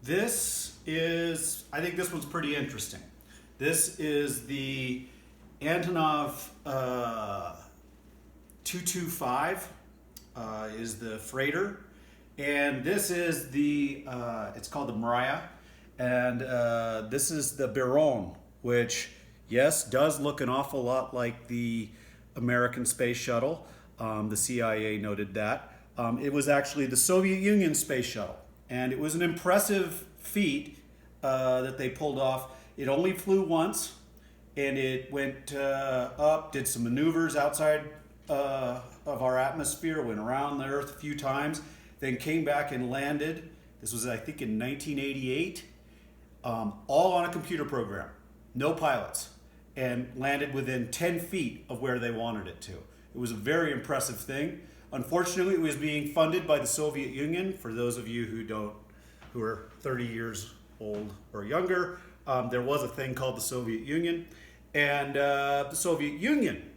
I think this one's pretty interesting. This is the Antonov 225 is the freighter. And this is it's called the Mriya. And this is the Biron, which, yes, does look an awful lot like the American space shuttle. The CIA noted that. It was actually the Soviet Union space shuttle. And it was an impressive feat that they pulled off. It only flew once, and it went up, did some maneuvers outside of our atmosphere, went around the Earth a few times, then came back and landed. This was, I think, in 1988, all on a computer program, no pilots, and landed within 10 feet of where they wanted it to. It was a very impressive thing. Unfortunately, it was being funded by the Soviet Union. For those of you who are 30 years old or younger, there was a thing called the Soviet Union, and the Soviet Union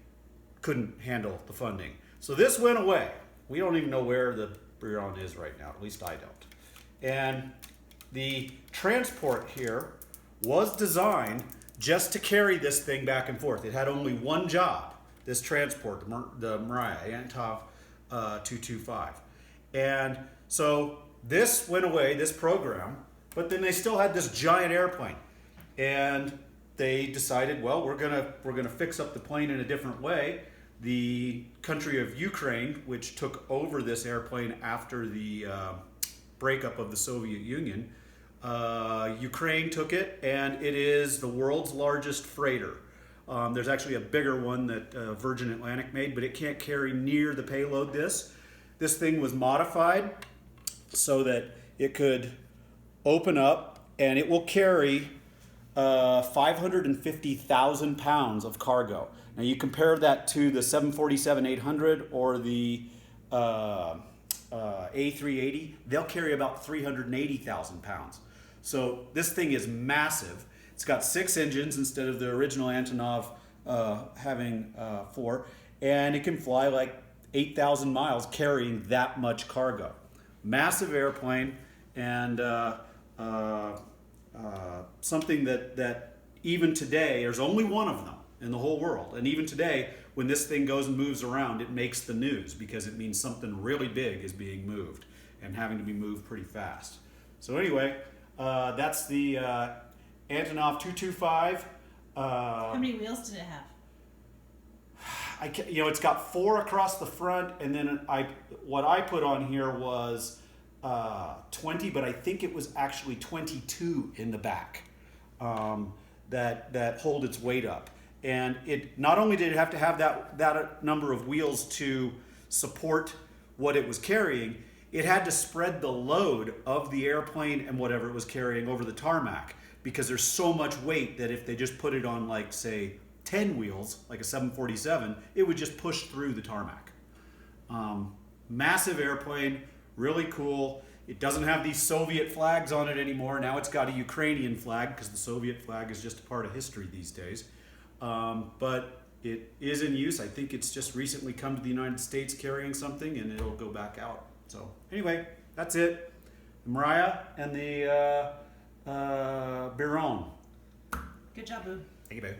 couldn't handle the funding. So this went away. We don't even know where the Biron is right now, at least I don't. And the transport here was designed just to carry this thing back and forth. It had only one job, this transport, the Mriya, Antonov 225. And so this went away, this program, but then they still had this giant airplane. And they decided, well, we're gonna fix up the plane in a different way. The country of Ukraine, which took over this airplane after the breakup of the Soviet Union, Ukraine took it, and it is the world's largest freighter. There's actually a bigger one that Virgin Atlantic made, but it can't carry near the payload this thing was modified so that it could open up, and it will carry 550,000 pounds of cargo. Now you compare that to the 747-800 or the A380, they'll carry about 380,000 pounds. So this thing is massive. It's got 6 engines instead of the original Antonov having 4, and it can fly like 8,000 miles carrying that much cargo. Massive airplane, and something that even today, there's only one of them in the whole world. And even today, when this thing goes and moves around, it makes the news because it means something really big is being moved and having to be moved pretty fast. So anyway, that's the Antonov 225. How many wheels did it have? It's got 4 across the front, and then what I put on here was 20, but I think it was actually 22 in the back that hold its weight up. And it not only did it have to have that number of wheels to support what it was carrying, it had to spread the load of the airplane and whatever it was carrying over the tarmac, because there's so much weight that if they just put it on, like, say, 10 wheels, like a 747, it would just push through the tarmac. Massive airplane, really cool. It doesn't have these Soviet flags on it anymore. Now it's got a Ukrainian flag because the Soviet flag is just a part of history these days. But it is in use. I think it's just recently come to the United States carrying something, and it'll go back out. So anyway, that's it. The Mriya and the Biron. Good job, Boo. Thank you, babe.